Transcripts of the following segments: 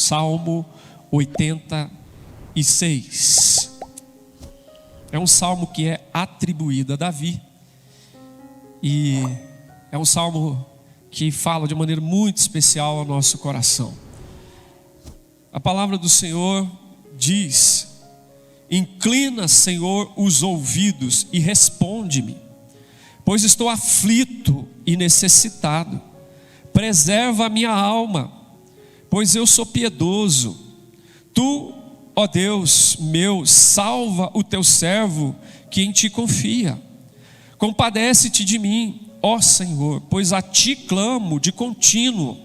Salmo 86. É um salmo que é atribuído a Davi. E é um salmo que fala de maneira muito especial ao nosso coração. A palavra do Senhor diz: inclina, Senhor, os ouvidos e responde-me, pois estou aflito e necessitado. Preserva a minha alma, pois eu sou piedoso. Tu, ó Deus meu, salva o teu servo que em ti confia. Compadece-te de mim, ó Senhor, pois a ti clamo de contínuo.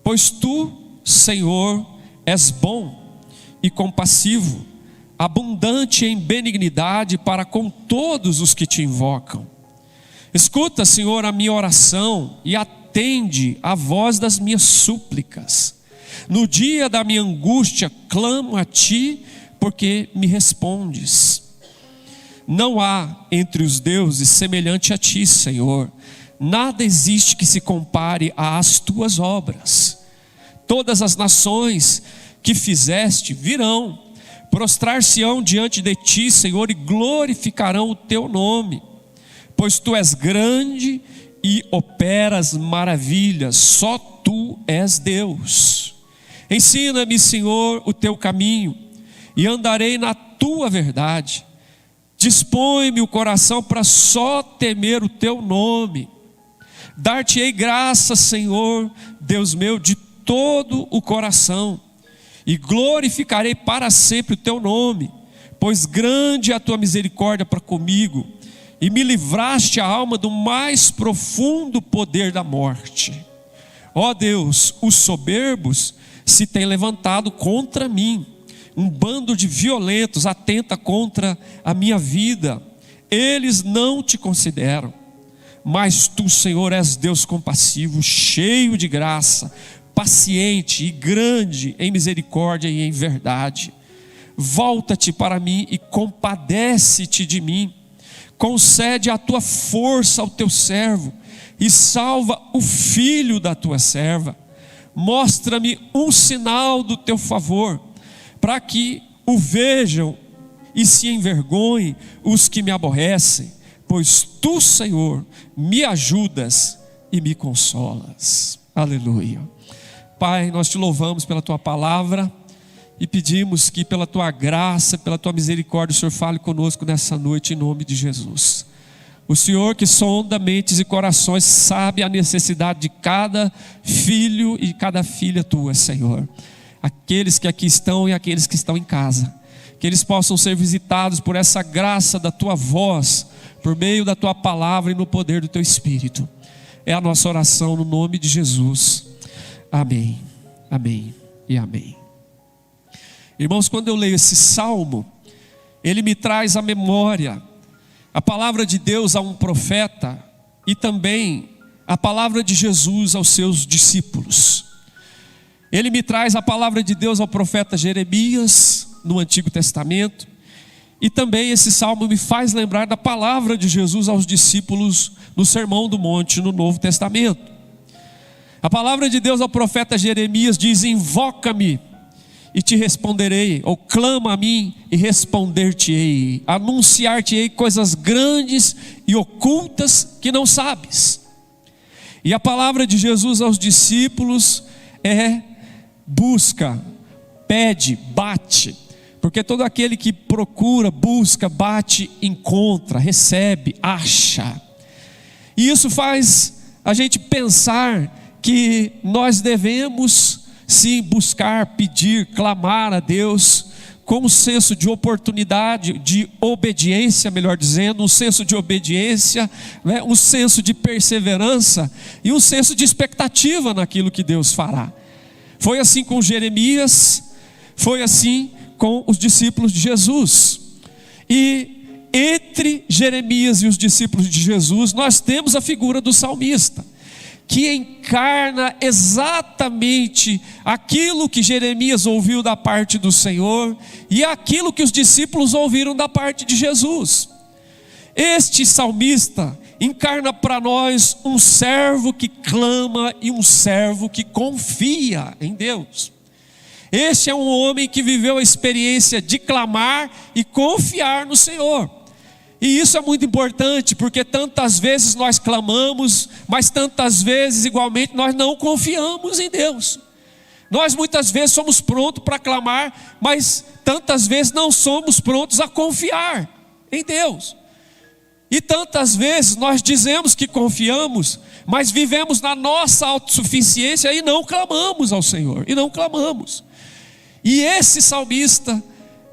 Pois tu, Senhor, és bom e compassivo, abundante em benignidade para com todos os que te invocam. Escuta, Senhor, a minha oração e atende a voz das minhas súplicas. No dia da minha angústia, clamo a ti, porque me respondes. Não há entre os deuses semelhante a ti, Senhor. Nada existe que se compare às tuas obras. Todas as nações que fizeste virão, prostrar-se-ão diante de ti, Senhor, e glorificarão o teu nome. Pois tu és grande e operas maravilhas, só tu és Deus. Ensina-me, Senhor, o teu caminho, e andarei na tua verdade. Dispõe-me o coração para só temer o teu nome. Dar-te-ei graça, Senhor, Deus meu, de todo o coração, e glorificarei para sempre o teu nome, pois grande é a tua misericórdia para comigo, e me livraste a alma do mais profundo poder da morte. Ó Deus, os soberbos se têm levantado contra mim, um bando de violentos atenta contra a minha vida. Eles não te consideram, mas tu, Senhor, és Deus compassivo, cheio de graça, paciente e grande em misericórdia e em verdade. Volta-te para mim e compadece-te de mim. Concede a tua força ao teu servo e salva o filho da tua serva. Mostra-me um sinal do teu favor, para que o vejam e se envergonhem os que me aborrecem, pois tu, Senhor, me ajudas e me consolas. Aleluia. Pai, nós te louvamos pela tua palavra e pedimos que pela tua graça, pela tua misericórdia, o Senhor fale conosco nessa noite em nome de Jesus. O Senhor que sonda mentes e corações sabe a necessidade de cada filho e cada filha tua, Senhor. Aqueles que aqui estão e aqueles que estão em casa, que eles possam ser visitados por essa graça da tua voz, por meio da tua palavra e no poder do teu Espírito. É a nossa oração no nome de Jesus. Amém, amém e amém. Irmãos, quando eu leio esse salmo, ele me traz à memória a palavra de Deus a um profeta e também a palavra de Jesus aos seus discípulos. Ele me traz a palavra de Deus ao profeta Jeremias no Antigo Testamento, e também esse salmo me faz lembrar da palavra de Jesus aos discípulos no Sermão do Monte no Novo Testamento. A palavra de Deus ao profeta Jeremias diz: invoca-me e te responderei, ou clama a mim e responder-te-ei, anunciar-te-ei coisas grandes e ocultas que não sabes. E a palavra de Jesus aos discípulos é: busca, pede, bate, porque todo aquele que procura, busca, bate, encontra, recebe, acha. E isso faz a gente pensar que nós devemos sim buscar, pedir, clamar a Deus com um senso de oportunidade, de obediência, melhor dizendo, um senso de obediência, né? Um senso de perseverança e um senso de expectativa naquilo que Deus fará. Foi assim com Jeremias, foi assim com os discípulos de Jesus. E entre Jeremias e os discípulos de Jesus, nós temos a figura do salmista, que encarna exatamente aquilo que Jeremias ouviu da parte do Senhor e aquilo que os discípulos ouviram da parte de Jesus. Este salmista encarna para nós um servo que clama e um servo que confia em Deus. Este é um homem que viveu a experiência de clamar e confiar no Senhor. E isso é muito importante, porque tantas vezes nós clamamos, mas tantas vezes igualmente nós não confiamos em Deus. Nós muitas vezes somos prontos para clamar, mas tantas vezes não somos prontos a confiar em Deus. E tantas vezes nós dizemos que confiamos, mas vivemos na nossa autossuficiência e não clamamos ao Senhor, e não clamamos. E esse salmista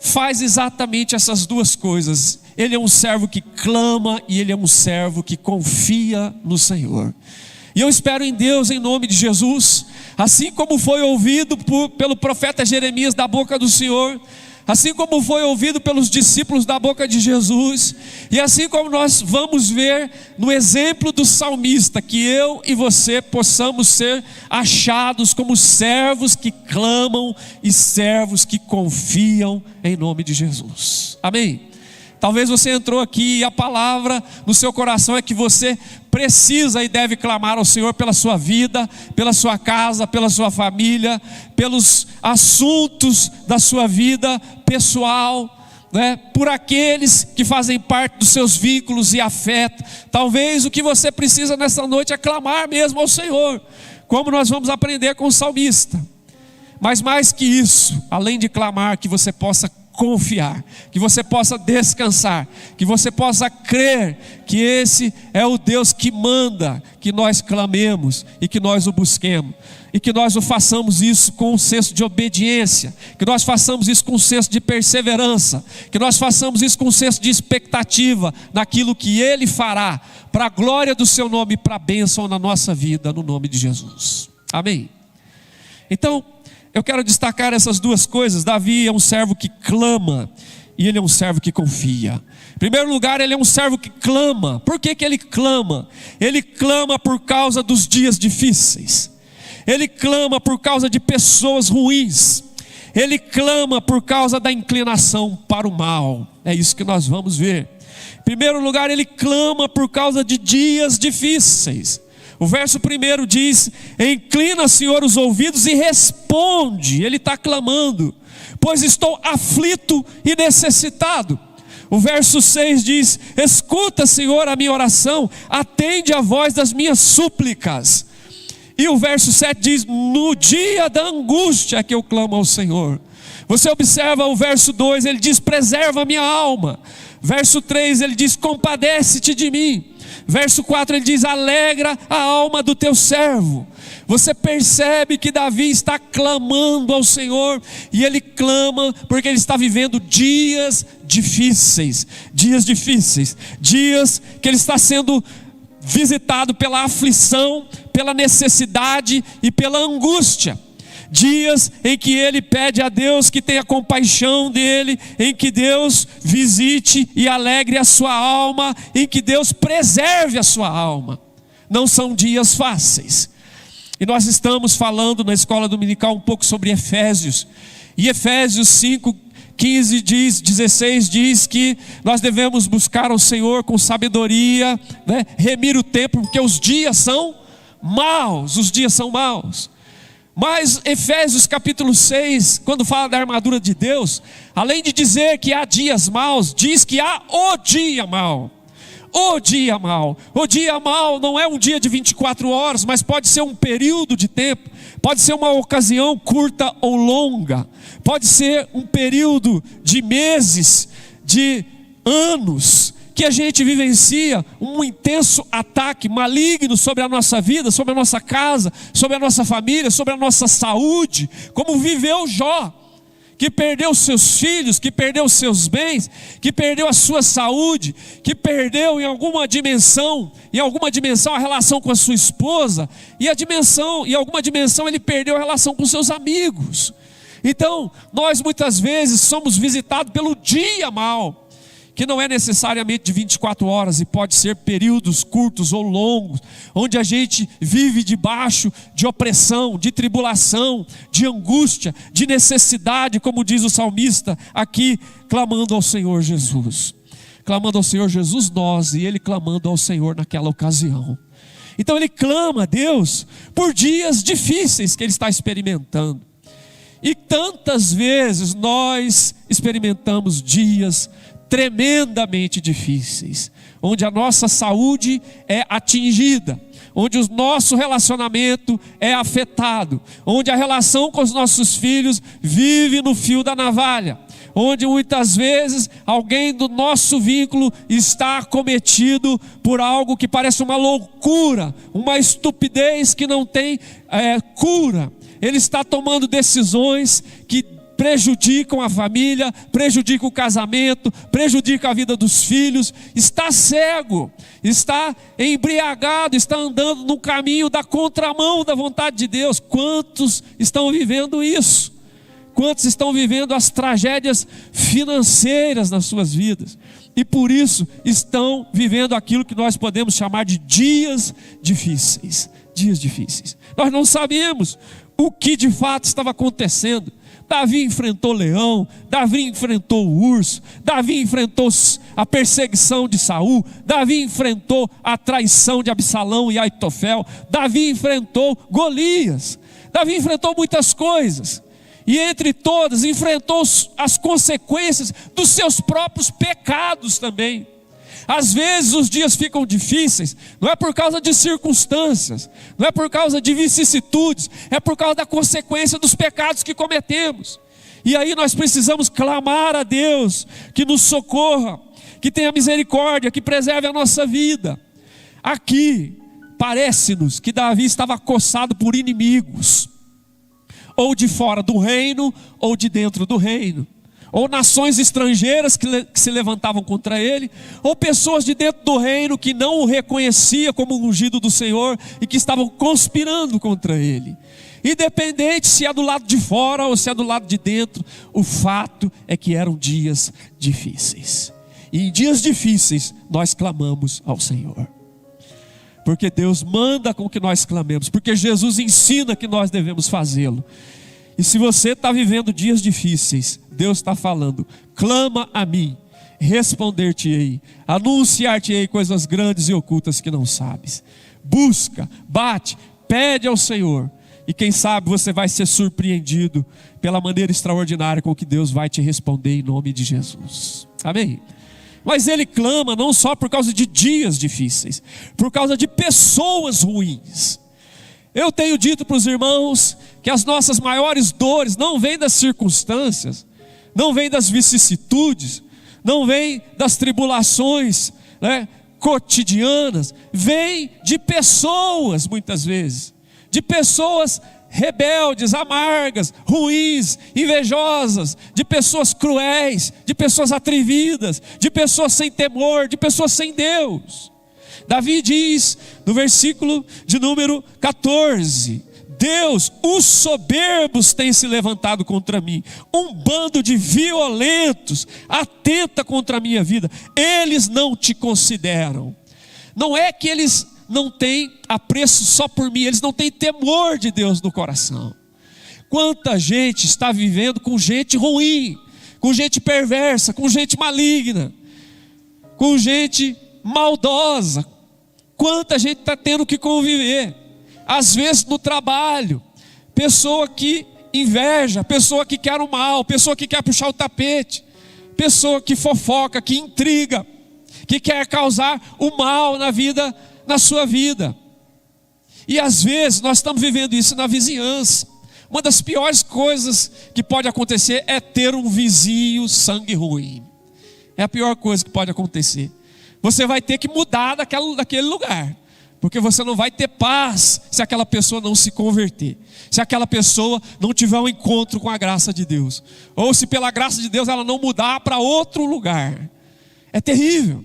faz exatamente essas duas coisas. Ele é um servo que clama e ele é um servo que confia no Senhor. E eu espero em Deus, em nome de Jesus, assim como foi ouvido pelo profeta Jeremias da boca do Senhor, assim como foi ouvido pelos discípulos da boca de Jesus, e assim como nós vamos ver no exemplo do salmista, que eu e você possamos ser achados como servos que clamam e servos que confiam em nome de Jesus. Amém? Talvez você entrou aqui e a palavra no seu coração é que você precisa e deve clamar ao Senhor pela sua vida, pela sua casa, pela sua família, pelos assuntos da sua vida pessoal, né? Por aqueles que fazem parte dos seus vínculos e afeto. Talvez o que você precisa nessa noite é clamar mesmo ao Senhor, como nós vamos aprender com o salmista. Mas mais que isso, além de clamar, que você possa confiar, que você possa descansar, que você possa crer que esse é o Deus que manda que nós clamemos e que nós o busquemos, e que nós o façamos isso com um senso de obediência, que nós façamos isso com um senso de perseverança, que nós façamos isso com um senso de expectativa naquilo que Ele fará, para a glória do Seu nome e para a bênção na nossa vida, no nome de Jesus. Amém? Então, eu quero destacar essas duas coisas. Davi é um servo que clama e ele é um servo que confia. Em primeiro lugar, ele é um servo que clama. Por que ele clama? Ele clama por causa dos dias difíceis. Ele clama por causa de pessoas ruins. Ele clama por causa da inclinação para o mal. É isso que nós vamos ver. Em primeiro lugar, ele clama por causa de dias difíceis. O verso 1 diz: inclina, Senhor, os ouvidos e responde. Ele está clamando: pois estou aflito e necessitado. O verso 6 diz: escuta, Senhor, a minha oração, atende a voz das minhas súplicas. E o verso 7 diz: no dia da angústia que eu clamo ao Senhor. Você observa o verso 2, ele diz: preserva a minha alma. Verso 3, ele diz: compadece-te de mim. Verso 4 ele diz: alegra a alma do teu servo. Você percebe que Davi está clamando ao Senhor, e ele clama porque ele está vivendo dias difíceis, dias que ele está sendo visitado pela aflição, pela necessidade e pela angústia. Dias em que ele pede a Deus que tenha compaixão dele, em que Deus visite e alegre a sua alma, em que Deus preserve a sua alma. Não são dias fáceis. E nós estamos falando na escola dominical um pouco sobre Efésios. E Efésios 5:16 diz que nós devemos buscar ao Senhor com sabedoria, né? Remir o tempo, porque os dias são maus. Mas Efésios capítulo 6, quando fala da armadura de Deus, além de dizer que há dias maus, diz que há o dia mau. O dia mau. O dia mau não é um dia de 24 horas, mas pode ser um período de tempo, pode ser uma ocasião curta ou longa, pode ser um período de meses, de anos, que a gente vivencia um intenso ataque maligno sobre a nossa vida, sobre a nossa casa, sobre a nossa família, sobre a nossa saúde, como viveu Jó, que perdeu seus filhos, que perdeu seus bens, que perdeu a sua saúde, que perdeu em alguma dimensão a relação com a sua esposa, e em alguma dimensão ele perdeu a relação com seus amigos. Então, nós muitas vezes somos visitados pelo dia mau, que não é necessariamente de 24 horas, e pode ser períodos curtos ou longos, onde a gente vive debaixo de opressão, de tribulação, de angústia, de necessidade, como diz o salmista aqui, clamando ao Senhor Jesus. Clamando ao Senhor Jesus nós, e ele clamando ao Senhor naquela ocasião. Então ele clama a Deus por dias difíceis que ele está experimentando. E tantas vezes nós experimentamos dias tremendamente difíceis, onde a nossa saúde é atingida, onde o nosso relacionamento é afetado, onde a relação com os nossos filhos vive no fio da navalha, onde muitas vezes alguém do nosso vínculo está acometido por algo que parece uma loucura, uma estupidez que não tem cura. Ele está tomando decisões que prejudicam a família, prejudicam o casamento, prejudicam a vida dos filhos, está cego, está embriagado, está andando no caminho da contramão da vontade de Deus. Quantos estão vivendo isso? Quantos estão vivendo as tragédias financeiras nas suas vidas? E por isso estão vivendo aquilo que nós podemos chamar de dias difíceis. Dias difíceis. Nós não sabemos o que de fato estava acontecendo. Davi enfrentou o leão, Davi enfrentou o urso, Davi enfrentou a perseguição de Saul, Davi enfrentou a traição de Absalão e Aitofel, Davi enfrentou Golias, Davi enfrentou muitas coisas, e entre todas enfrentou as consequências dos seus próprios pecados também. Às vezes os dias ficam difíceis, não é por causa de circunstâncias, não é por causa de vicissitudes, é por causa da consequência dos pecados que cometemos. E aí nós precisamos clamar a Deus que nos socorra, que tenha misericórdia, que preserve a nossa vida. Aqui parece-nos que Davi estava acossado por inimigos, ou de fora do reino, ou de dentro do reino, ou nações estrangeiras que se levantavam contra ele, ou pessoas de dentro do reino que não o reconhecia como ungido do Senhor e que estavam conspirando contra ele. Independente se é do lado de fora ou se é do lado de dentro, o fato é que eram dias difíceis. E em dias difíceis nós clamamos ao Senhor, porque Deus manda com que nós clamemos, porque Jesus ensina que nós devemos fazê-lo. E se você está vivendo dias difíceis, Deus está falando: clama a mim, responder-te-ei, anunciar-te-ei coisas grandes e ocultas que não sabes. Busca, bate, pede ao Senhor, e quem sabe você vai ser surpreendido pela maneira extraordinária com que Deus vai te responder em nome de Jesus. Amém? Mas ele clama não só por causa de dias difíceis, por causa de pessoas ruins. Eu tenho dito para os irmãos que as nossas maiores dores não vêm das circunstâncias, não vêm das vicissitudes, não vêm das tribulações, cotidianas, vêm de pessoas muitas vezes, de pessoas rebeldes, amargas, ruins, invejosas, de pessoas cruéis, de pessoas atrevidas, de pessoas sem temor, de pessoas sem Deus. Davi diz no versículo de número 14: Deus, os soberbos têm se levantado contra mim, um bando de violentos atenta contra a minha vida, eles não te consideram. Não é que eles não têm apreço só por mim, eles não têm temor de Deus no coração. Quanta gente está vivendo com gente ruim, com gente perversa, com gente maligna, com gente maldosa. Quanta gente está tendo que conviver, às vezes no trabalho, pessoa que inveja, pessoa que quer o mal, pessoa que quer puxar o tapete, pessoa que fofoca, que intriga, que quer causar o mal na sua vida. E às vezes nós estamos vivendo isso na vizinhança. Uma das piores coisas que pode acontecer é ter um vizinho sangue ruim. É a pior coisa que pode acontecer. Você vai ter que mudar daquele lugar, porque você não vai ter paz se aquela pessoa não se converter, se aquela pessoa não tiver um encontro com a graça de Deus, ou se pela graça de Deus ela não mudar para outro lugar. É terrível.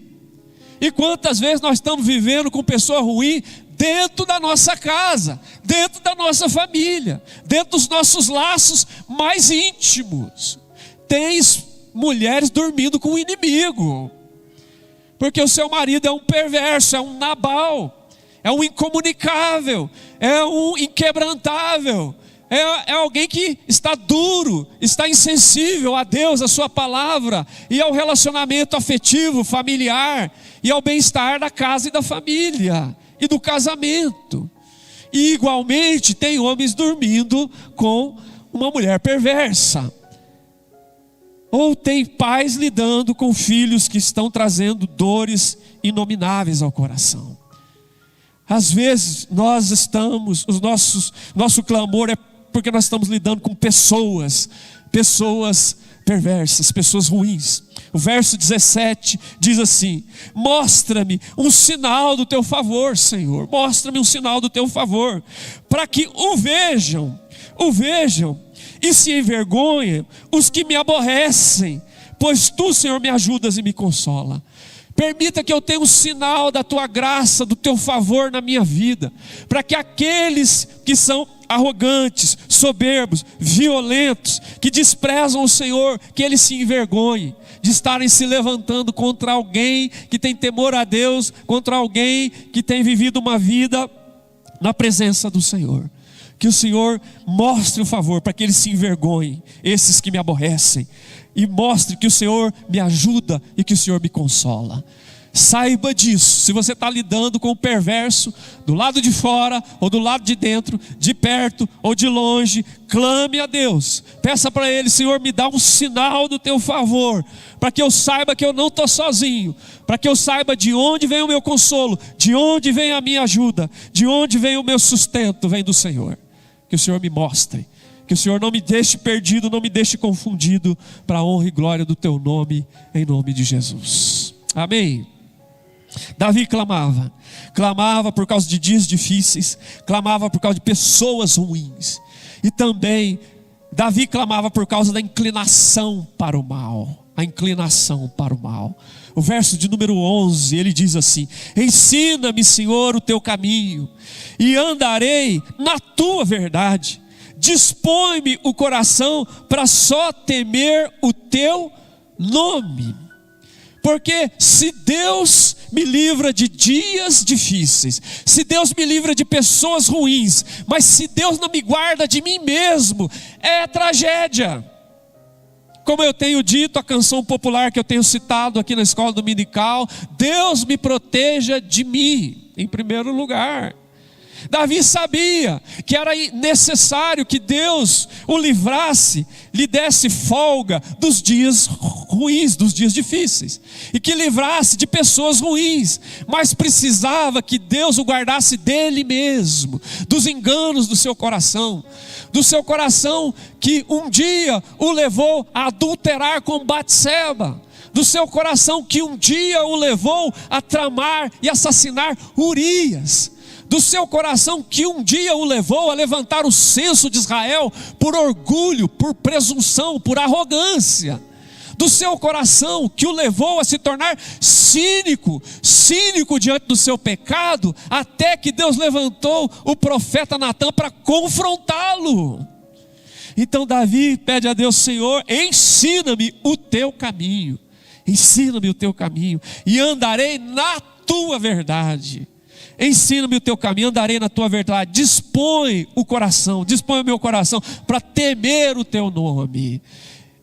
E quantas vezes nós estamos vivendo com pessoa ruim dentro da nossa casa, dentro da nossa família, dentro dos nossos laços mais íntimos. Tem mulheres dormindo com o inimigo, porque o seu marido é um perverso, é um Nabal, é um incomunicável, é um inquebrantável, é alguém que está duro, está insensível a Deus, a sua palavra, e ao relacionamento afetivo, familiar, e ao bem-estar da casa e da família, e do casamento. E igualmente tem homens dormindo com uma mulher perversa. Ou tem pais lidando com filhos que estão trazendo dores inomináveis ao coração. Às vezes nós estamos, nosso clamor é porque nós estamos lidando com pessoas perversas, pessoas ruins. O verso 17 diz assim: mostra-me um sinal do teu favor, Senhor. Mostra-me um sinal do teu favor, para que o vejam e se envergonhem os que me aborrecem, pois tu, Senhor, me ajudas e me consola. Permita que eu tenha um sinal da tua graça, do teu favor na minha vida, para que aqueles que são arrogantes, soberbos, violentos, que desprezam o Senhor, que eles se envergonhem de estarem se levantando contra alguém que tem temor a Deus, contra alguém que tem vivido uma vida na presença do Senhor. Que o Senhor mostre o favor para que eles se envergonhem, esses que me aborrecem, e mostre que o Senhor me ajuda e que o Senhor me consola. Saiba disso. Se você está lidando com o perverso, do lado de fora ou do lado de dentro, de perto ou de longe, clame a Deus. Peça para Ele: Senhor, me dá um sinal do teu favor, para que eu saiba que eu não estou sozinho, para que eu saiba de onde vem o meu consolo, de onde vem a minha ajuda, de onde vem o meu sustento, vem do Senhor. Que o Senhor me mostre, que o Senhor não me deixe perdido, não me deixe confundido, para a honra e glória do teu nome, em nome de Jesus. Amém. Davi clamava por causa de dias difíceis, clamava por causa de pessoas ruins, e também Davi clamava por causa da inclinação para o mal, a inclinação para o mal. O verso de número 11, ele diz assim: ensina-me, Senhor, o teu caminho, e andarei na tua verdade. Dispõe-me o coração para só temer o teu nome. Porque se Deus me livra de dias difíceis, se Deus me livra de pessoas ruins, mas se Deus não me guarda de mim mesmo, é tragédia. Como eu tenho dito, a canção popular que eu tenho citado aqui na escola dominical: Deus me proteja de mim, em primeiro lugar. Davi sabia que era necessário que Deus o livrasse, lhe desse folga dos dias ruins, dos dias difíceis, e que livrasse de pessoas ruins, mas precisava que Deus o guardasse dele mesmo, dos enganos do seu coração que um dia o levou a adulterar com Batseba, do seu coração que um dia o levou a tramar e assassinar Urias, do seu coração que um dia o levou a levantar o censo de Israel por orgulho, por presunção, por arrogância, do seu coração que o levou a se tornar cínico diante do seu pecado, até que Deus levantou o profeta Natã para confrontá-lo. Então Davi pede a Deus: Senhor, ensina-me o teu caminho, e andarei na tua verdade. Ensina-me o teu caminho, andarei na tua verdade. Dispõe o meu coração para temer o teu nome.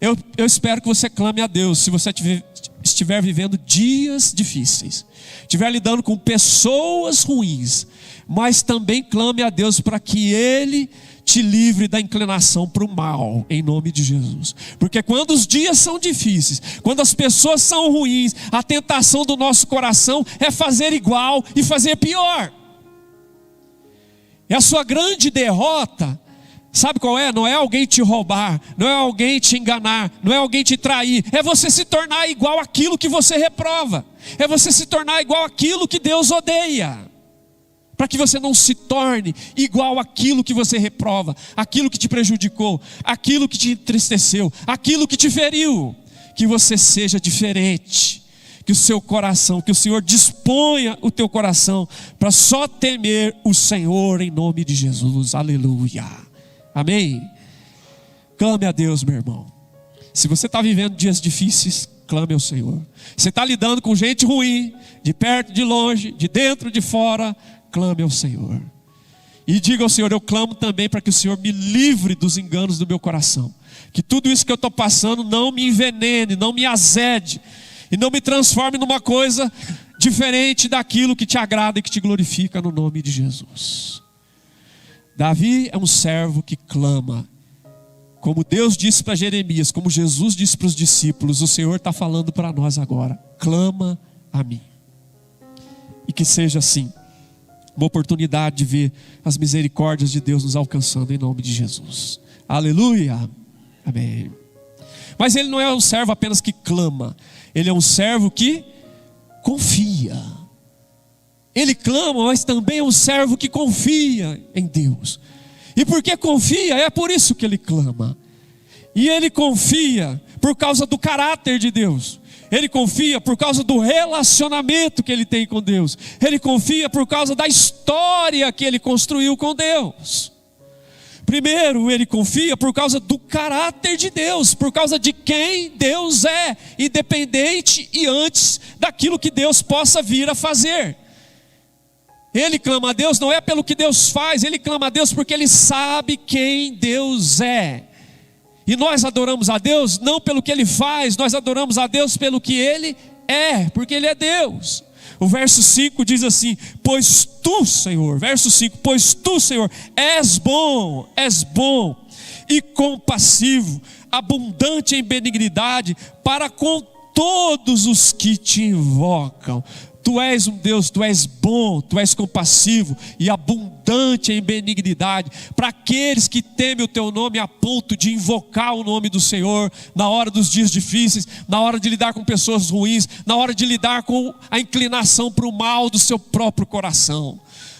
Eu espero que você clame a Deus. Se você estiver vivendo dias difíceis, estiver lidando com pessoas ruins, mas também clame a Deus para que Ele te livre da inclinação para o mal, em nome de Jesus. Porque quando os dias são difíceis, quando as pessoas são ruins, a tentação do nosso coração é fazer igual e fazer pior. E a sua grande derrota, sabe qual é? Não é alguém te roubar, não é alguém te enganar, não é alguém te trair, é você se tornar igual àquilo que você reprova, é você se tornar igual àquilo que Deus odeia. Para que você não se torne igual àquilo que você reprova, aquilo que te prejudicou, aquilo que te entristeceu, aquilo que te feriu. Que você seja diferente, que o seu coração, que o Senhor disponha o teu coração para só temer o Senhor, em nome de Jesus. Aleluia. Amém? Clame a Deus, meu irmão. Se você está vivendo dias difíceis, clame ao Senhor. Você está lidando com gente ruim, de perto, de longe, de dentro, de fora, clame ao Senhor. E diga ao Senhor: eu clamo também para que o Senhor me livre dos enganos do meu coração. Que tudo isso que eu estou passando não me envenene, não me azede, e não me transforme numa coisa diferente daquilo que te agrada e que te glorifica, no nome de Jesus. Davi é um servo que clama Como Deus disse para Jeremias, como Jesus disse para os discípulos, o Senhor está falando para nós agora: clama a mim. E que seja assim, uma oportunidade de ver as misericórdias de Deus nos alcançando em nome de Jesus. Aleluia, amém. Mas ele não é um servo apenas que clama, ele é um servo que confia. Ele clama, mas também é um servo que confia em Deus. E porque confia, é por isso que ele clama. E ele confia por causa do caráter de Deus. Ele confia por causa do relacionamento que ele tem com Deus. Ele confia por causa da história que ele construiu com Deus. Primeiro, ele confia por causa do caráter de Deus, por causa de quem Deus é, independente e antes daquilo que Deus possa vir a fazer. Ele clama a Deus não é pelo que Deus faz, ele clama a Deus porque ele sabe quem Deus é. E nós adoramos a Deus não pelo que ele faz, nós adoramos a Deus pelo que ele é, porque ele é Deus. O verso 5 diz assim: pois tu, Senhor, verso 5, pois tu, Senhor, és bom e compassivo, abundante em benignidade para com todos os que te invocam. Tu és um Deus, tu és bom, tu és compassivo e abundante em benignidade para aqueles que temem o teu nome a ponto de invocar o nome do Senhor na hora dos dias difíceis, na hora de lidar com pessoas ruins, na hora de lidar com a inclinação para o mal do seu próprio coração.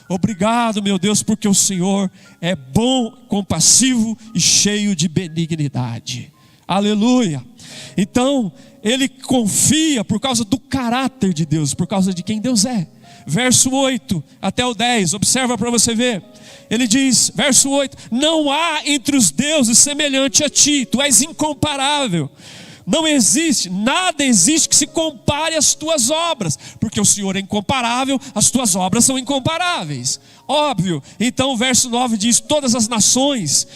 Obrigado, meu Deus, porque o Senhor é bom, compassivo e cheio de benignidade. Aleluia. Então, ele confia por causa do caráter de Deus, por causa de quem Deus é. Verso 8 até o 10, observa para você ver. Ele diz, verso 8: não há entre os deuses semelhante a ti, tu és incomparável. Não existe, nada existe que se compare às tuas obras, porque o Senhor é incomparável, as tuas obras são incomparáveis. Óbvio. Então o verso 9 diz: todas as nações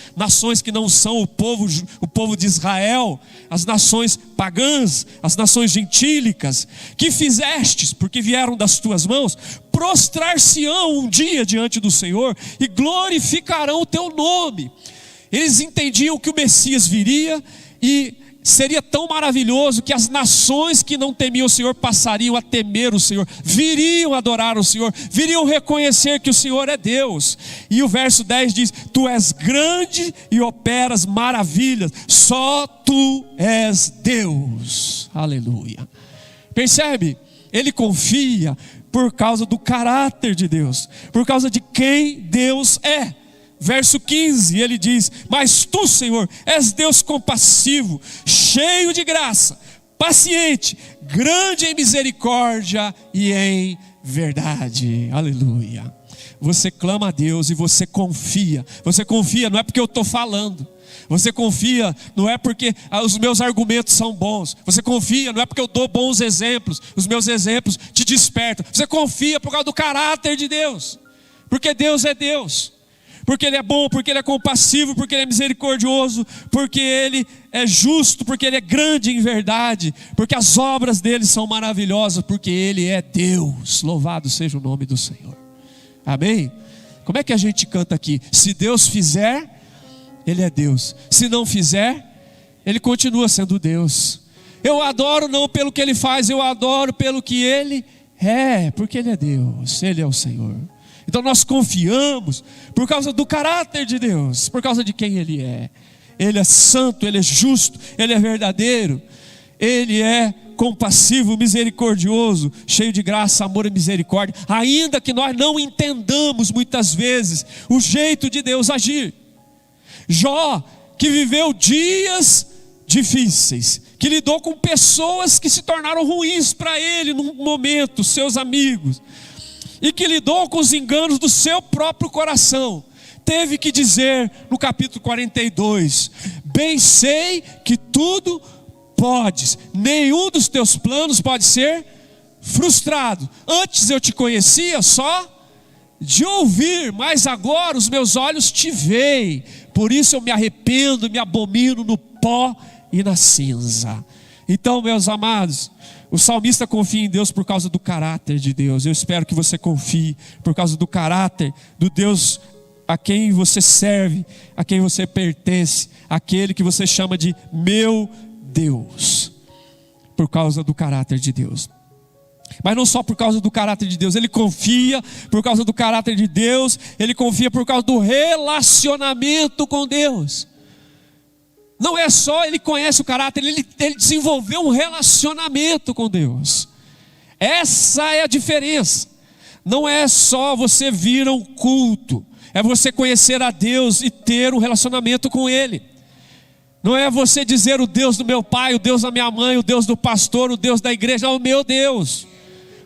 que não são o povo de Israel, as nações pagãs, as nações gentílicas, que fizestes, porque vieram das tuas mãos, prostrar-se-ão um dia diante do Senhor e glorificarão o teu nome. Eles entendiam que o Messias viria e seria tão maravilhoso que as nações que não temiam o Senhor passariam a temer o Senhor, viriam adorar o Senhor, viriam reconhecer que o Senhor é Deus. E o verso 10 diz: tu és grande e operas maravilhas, só tu és Deus. Aleluia. Percebe? Ele confia por causa do caráter de Deus, por causa de quem Deus é. Verso 15, ele diz: mas tu, Senhor, és Deus compassivo, cheio de graça, paciente, grande em misericórdia e em verdade. Aleluia. Você clama a Deus e você confia. Você confia não é porque eu estou falando. Você confia não é porque os meus argumentos são bons. Você confia não é porque eu dou bons exemplos. Os meus exemplos te despertam. Você confia por causa do caráter de Deus, porque Deus é Deus. Porque Ele é bom, porque Ele é compassivo, porque Ele é misericordioso, porque Ele é justo, porque Ele é grande em verdade, porque as obras dEle são maravilhosas, porque Ele é Deus. Louvado seja o nome do Senhor. Amém? Como é que a gente canta aqui? Se Deus fizer, Ele é Deus. Se não fizer, Ele continua sendo Deus. Eu adoro não pelo que Ele faz, eu adoro pelo que Ele é, porque Ele é Deus, Ele é o Senhor. Então nós confiamos por causa do caráter de Deus, por causa de quem Ele é. Ele é santo, Ele é justo, Ele é verdadeiro, Ele é compassivo, misericordioso, cheio de graça, amor e misericórdia. Ainda que nós não entendamos muitas vezes o jeito de Deus agir. Jó, que viveu dias difíceis, que lidou com pessoas que se tornaram ruins para ele num momento, seus amigos, e que lidou com os enganos do seu próprio coração, teve que dizer no capítulo 42: bem sei que tudo podes, nenhum dos teus planos pode ser frustrado. Antes eu te conhecia só de ouvir, mas agora os meus olhos te veem. Por isso eu me arrependo, me abomino no pó e na cinza. Então, meus amados, o salmista confia em Deus por causa do caráter de Deus. Eu espero que você confie por causa do caráter do Deus a quem você serve, a quem você pertence, aquele que você chama de meu Deus, por causa do caráter de Deus. Mas não só por causa do caráter de Deus, ele confia por causa do caráter de Deus, ele confia por causa do relacionamento com Deus. Não é só ele conhece o caráter, ele desenvolveu um relacionamento com Deus. Essa é a diferença. Não é só você vir a um culto, é você conhecer a Deus e ter um relacionamento com Ele. Não é você dizer o Deus do meu pai, o Deus da minha mãe, o Deus do pastor, o Deus da igreja, o meu Deus.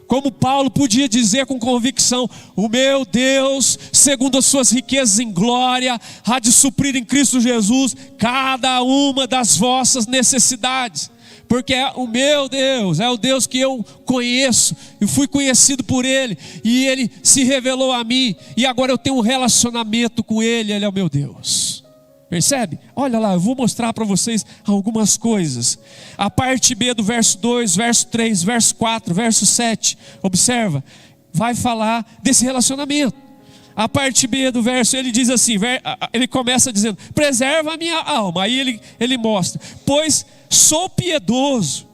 Como Paulo podia dizer com convicção: o meu Deus, segundo as suas riquezas em glória, há de suprir em Cristo Jesus cada uma das vossas necessidades. Porque é o meu Deus, é o Deus que eu conheço, eu fui conhecido por Ele, e Ele se revelou a mim, e agora eu tenho um relacionamento com Ele, Ele é o meu Deus. Percebe? Olha lá, eu vou mostrar para vocês algumas coisas. A parte B do verso 2, verso 3, verso 4, verso 7, observa, vai falar desse relacionamento. A parte B do verso, ele diz assim, ele começa dizendo: preserva a minha alma. Aí ele mostra: pois sou piedoso,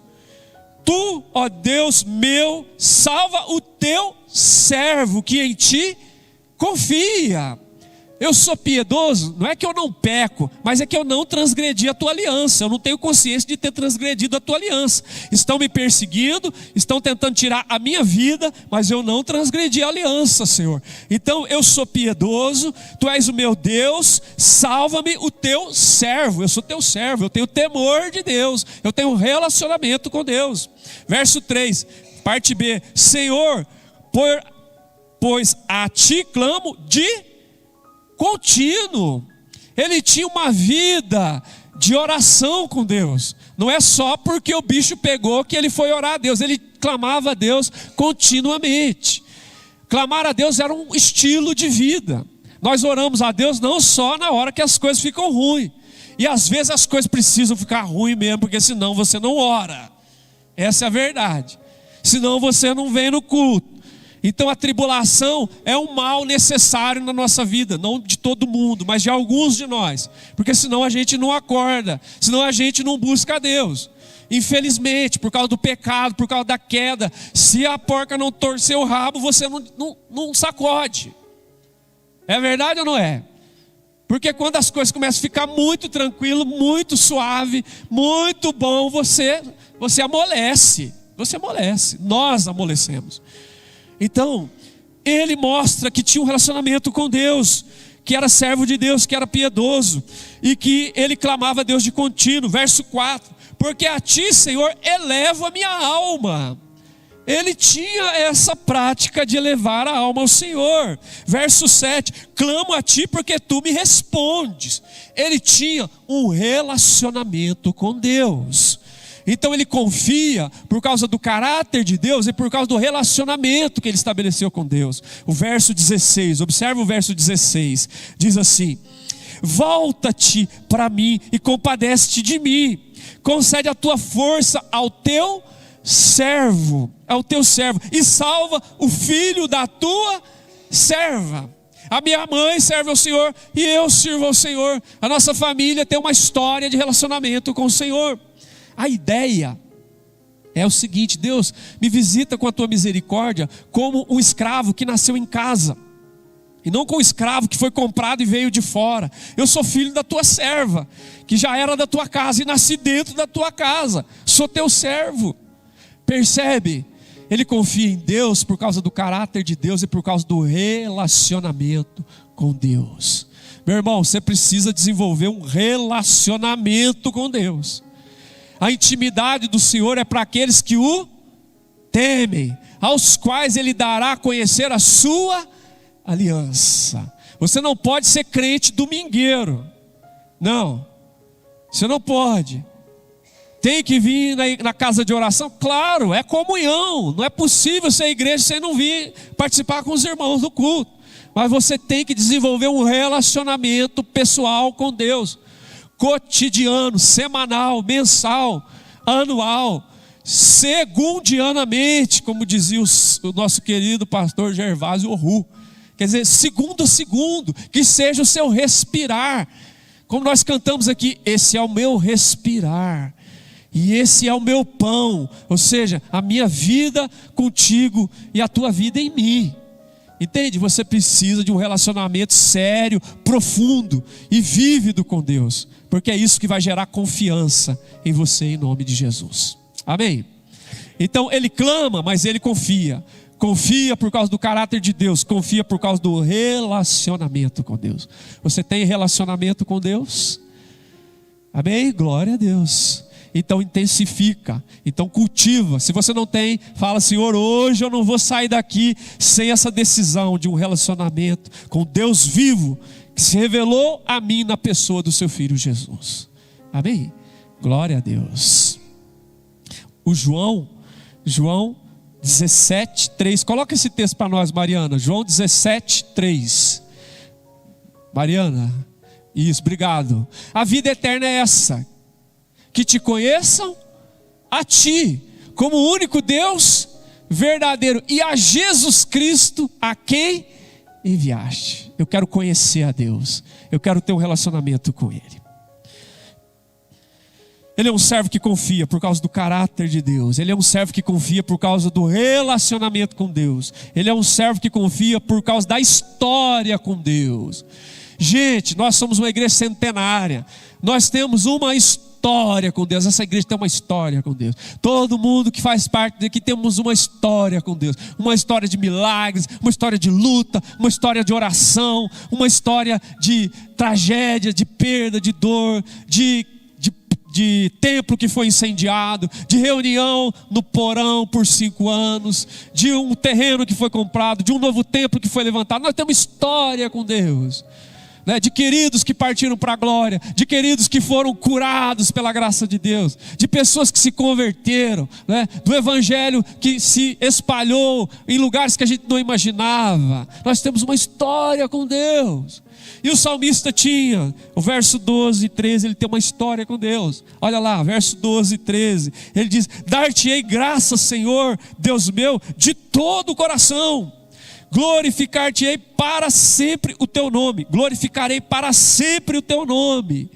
tu, ó Deus meu, salva o teu servo que em ti confia. Eu sou piedoso, não é que eu não peco, mas é que eu não transgredi a tua aliança. Eu não tenho consciência de ter transgredido a tua aliança. Estão me perseguindo, estão tentando tirar a minha vida, mas eu não transgredi a aliança, Senhor. Então eu sou piedoso, tu és o meu Deus, salva-me o teu servo. Eu sou teu servo, eu tenho temor de Deus, eu tenho um relacionamento com Deus. Verso 3, parte B: Senhor, pois a ti clamo de contínuo. Ele tinha uma vida de oração com Deus. Não é só porque o bicho pegou que ele foi orar a Deus, ele clamava a Deus continuamente. Clamar a Deus era um estilo de vida. Nós oramos a Deus não só na hora que as coisas ficam ruins, e às vezes as coisas precisam ficar ruins mesmo, porque senão você não ora. Essa é a verdade. Senão você não vem no culto. Então a tribulação é um mal necessário na nossa vida, não de todo mundo, mas de alguns de nós, porque senão a gente não acorda, senão a gente não busca a Deus. Infelizmente, por causa do pecado, por causa da queda, se a porca não torcer o rabo, você não sacode. É verdade ou não é? Porque quando as coisas começam a ficar muito tranquilo, muito suave, muito bom, você amolece, nós amolecemos. Então, ele mostra que tinha um relacionamento com Deus, que era servo de Deus, que era piedoso, e que ele clamava a Deus de contínuo. Verso 4: porque a ti, Senhor, elevo a minha alma. Ele tinha essa prática de elevar a alma ao Senhor. Verso 7: clamo a ti porque tu me respondes. Ele tinha um relacionamento com Deus. Então ele confia por causa do caráter de Deus e por causa do relacionamento que ele estabeleceu com Deus. O verso 16, observa o verso 16, diz assim: volta-te para mim e compadece-te de mim, concede a tua força ao teu servo, e salva o filho da tua serva. A minha mãe serve ao Senhor e eu sirvo ao Senhor. A nossa família tem uma história de relacionamento com o Senhor. A ideia é o seguinte: Deus, me visita com a tua misericórdia como um escravo que nasceu em casa, e não com um escravo que foi comprado e veio de fora. Eu sou filho da tua serva, que já era da tua casa e nasci dentro da tua casa, sou teu servo. Percebe? Ele confia em Deus por causa do caráter de Deus e por causa do relacionamento com Deus. Meu irmão, você precisa desenvolver um relacionamento com Deus. A intimidade do Senhor é para aqueles que o temem, aos quais Ele dará a conhecer a sua aliança. Você não pode ser crente domingueiro. Não, você não pode. Tem que vir na casa de oração? Claro, é comunhão. Não é possível ser igreja sem não vir participar com os irmãos do culto. Mas você tem que desenvolver um relacionamento pessoal com Deus, cotidiano, semanal, mensal, anual, segundianamente, como dizia o nosso querido pastor Gervásio Orru. Quer dizer, segundo a segundo, que seja o seu respirar. Como nós cantamos aqui, esse é o meu respirar. E esse é o meu pão. Ou seja, a minha vida contigo e a tua vida em mim. Entende? Você precisa de um relacionamento sério, profundo e vívido com Deus. Porque é isso que vai gerar confiança em você, em nome de Jesus. Amém? Então ele clama, mas ele confia. Confia por causa do caráter de Deus. Confia por causa do relacionamento com Deus. Você tem relacionamento com Deus? Amém? Glória a Deus. Então intensifica, então cultiva. Se você não tem, fala: Senhor, hoje eu não vou sair daqui sem essa decisão de um relacionamento com Deus vivo, que se revelou a mim na pessoa do seu Filho Jesus. Amém? Glória a Deus. O João 17:3, coloca esse texto para nós, Mariana. João 17:3. Mariana, isso, obrigado. A vida eterna é essa: que te conheçam a ti, como o único Deus verdadeiro, e a Jesus Cristo, a quem enviaste. Eu quero conhecer a Deus, eu quero ter um relacionamento com Ele. Ele é um servo que confia por causa do caráter de Deus. Ele é um servo que confia por causa do relacionamento com Deus. Ele é um servo que confia por causa da história com Deus. Gente, nós somos uma igreja centenária. Nós temos uma história com Deus. Essa igreja tem uma história com Deus. Todo mundo que faz parte daqui temos uma história com Deus. Uma história de milagres, uma história de luta, uma história de oração, uma história de tragédia, de perda, de dor, de templo que foi incendiado, de reunião no porão por 5 anos, de um terreno que foi comprado, de um novo templo que foi levantado. Nós temos história com Deus, né? De queridos que partiram para a glória, de queridos que foram curados pela graça de Deus, de pessoas que se converteram, né? Do evangelho que se espalhou em lugares que a gente não imaginava. Nós temos uma história com Deus. E o salmista tinha, o verso 12 e 13, ele tem uma história com Deus. Olha lá, verso 12 e 13, ele diz: dar-te-ei graças, Senhor, Deus meu, de todo o coração. Glorificar-te-ei para sempre o teu nome. Glorificarei para sempre o teu nome.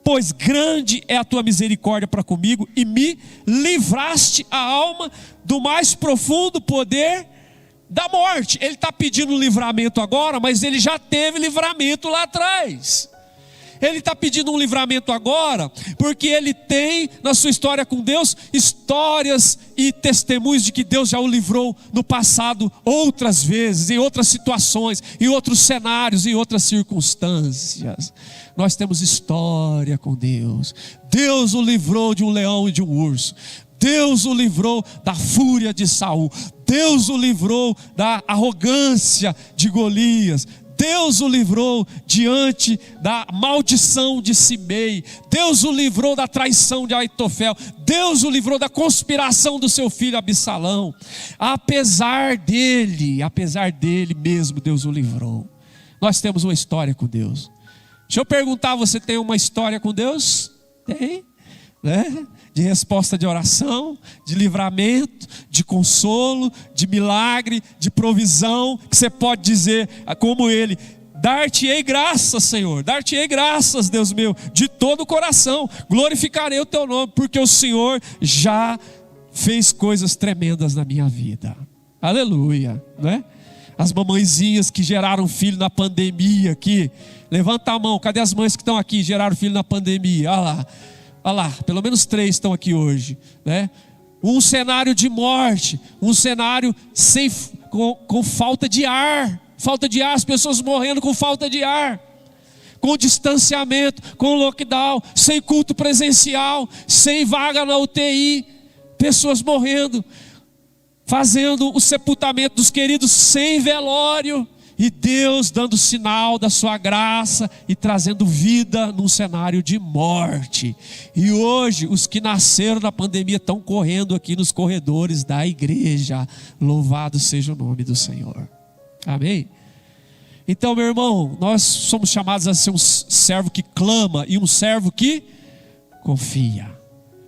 Pois grande é a tua misericórdia para comigo, e me livraste a alma do mais profundo poder da morte. Ele está pedindo livramento agora, mas ele já teve livramento lá atrás. Ele está pedindo um livramento agora, porque ele tem na sua história com Deus histórias e testemunhos de que Deus já o livrou no passado outras vezes, em outras situações, em outros cenários, em outras circunstâncias. Nós temos história com Deus. Deus o livrou de um leão e de um urso. Deus o livrou da fúria de Saul. Deus o livrou da arrogância de Golias. Deus o livrou diante da maldição de Simei. Deus o livrou da traição de Aitofel. Deus o livrou da conspiração do seu filho Absalão. Apesar dele mesmo, Deus o livrou. Nós temos uma história com Deus. Deixa eu perguntar, você tem uma história com Deus? Tem, né? De resposta de oração, de livramento, de consolo, de milagre, de provisão, que você pode dizer como ele: dar-te-ei graças, Senhor, dar-te-ei graças, Deus meu, de todo o coração, glorificarei o teu nome, porque o Senhor já fez coisas tremendas na minha vida. Aleluia, né? As mamãezinhas que geraram filho na pandemia aqui, levanta a mão, cadê as mães que estão aqui, geraram filho na pandemia? Olha lá, pelo menos 3 estão aqui hoje, né? Um cenário de morte, um cenário com falta de ar, as pessoas morrendo com falta de ar, com distanciamento, com lockdown, sem culto presencial, sem vaga na UTI, pessoas morrendo, fazendo o sepultamento dos queridos sem velório. E Deus dando sinal da sua graça e trazendo vida num cenário de morte. E hoje os que nasceram na pandemia estão correndo aqui nos corredores da igreja. Louvado seja o nome do Senhor. Amém? Então, meu irmão, nós somos chamados a ser um servo que clama e um servo que confia.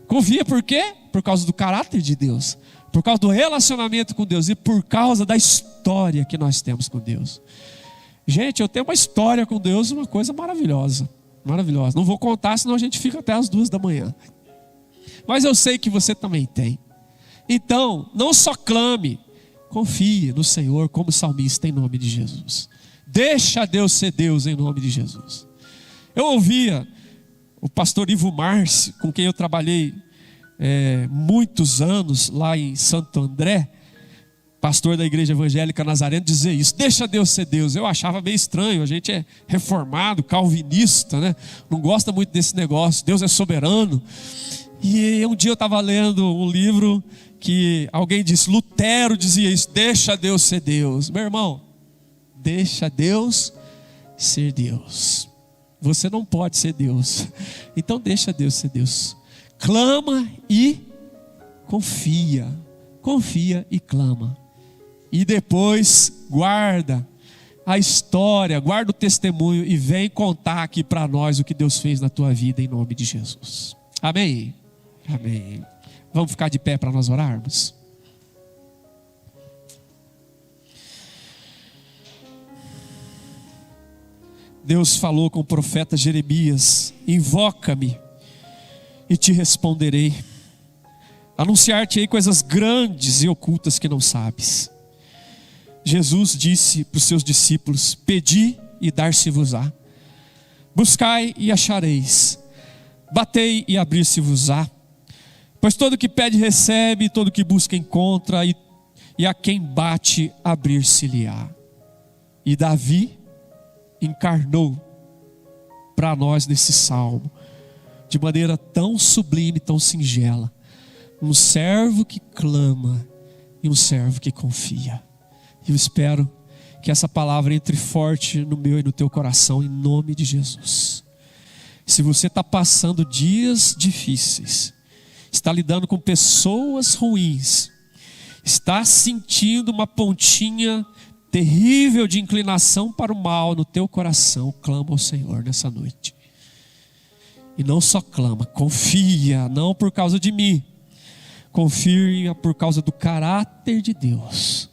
Confia por quê? Por causa do caráter de Deus, por causa do relacionamento com Deus e por causa da história que nós temos com Deus. Gente, eu tenho uma história com Deus, uma coisa maravilhosa, maravilhosa. Não vou contar, senão a gente fica até as 2 da manhã. Mas eu sei que você também tem. Então, não só clame, confie no Senhor como salmista em nome de Jesus. Deixa Deus ser Deus em nome de Jesus. Eu ouvia o pastor Ivo Marci, com quem eu trabalhei muitos anos lá em Santo André, pastor da igreja evangélica Nazareno, dizer isso: deixa Deus ser Deus. Eu achava meio estranho, a gente é reformado, calvinista, né? Não gosta muito desse negócio, Deus é soberano. E um dia eu estava lendo um livro que alguém disse, Lutero dizia isso: deixa Deus ser Deus. Meu irmão, deixa Deus ser Deus. Você não pode ser Deus, então deixa Deus ser Deus. Clama e confia, confia e clama. E depois guarda a história, guarda o testemunho e vem contar aqui para nós o que Deus fez na tua vida em nome de Jesus. Amém? Amém. Vamos ficar de pé para nós orarmos? Deus falou com o profeta Jeremias: invoca-me e te responderei. Anunciar-te-ei coisas grandes e ocultas que não sabes. Jesus disse para os seus discípulos: pedi e dar-se-vos-á. Buscai e achareis. Batei e abrir-se-vos-á. Pois todo que pede recebe, todo que busca encontra, e a quem bate abrir-se-lhe-á. E Davi encarnou para nós nesse salmo, de maneira tão sublime, tão singela, um servo que clama e um servo que confia. Eu espero que essa palavra entre forte no meu e no teu coração, em nome de Jesus. Se você está passando dias difíceis, está lidando com pessoas ruins, está sentindo uma pontinha terrível de inclinação para o mal no teu coração, clama ao Senhor nessa noite. E não só clama, confia, não por causa de mim, confia por causa do caráter de Deus,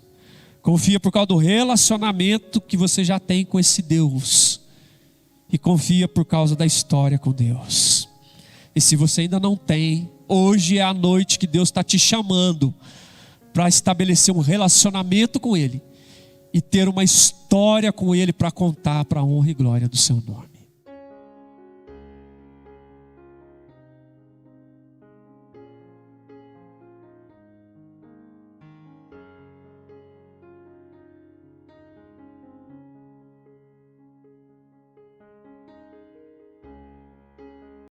confia por causa do relacionamento que você já tem com esse Deus, e confia por causa da história com Deus. E se você ainda não tem, hoje é a noite que Deus está te chamando para estabelecer um relacionamento com Ele e ter uma história com Ele para contar para a honra e glória do seu nome.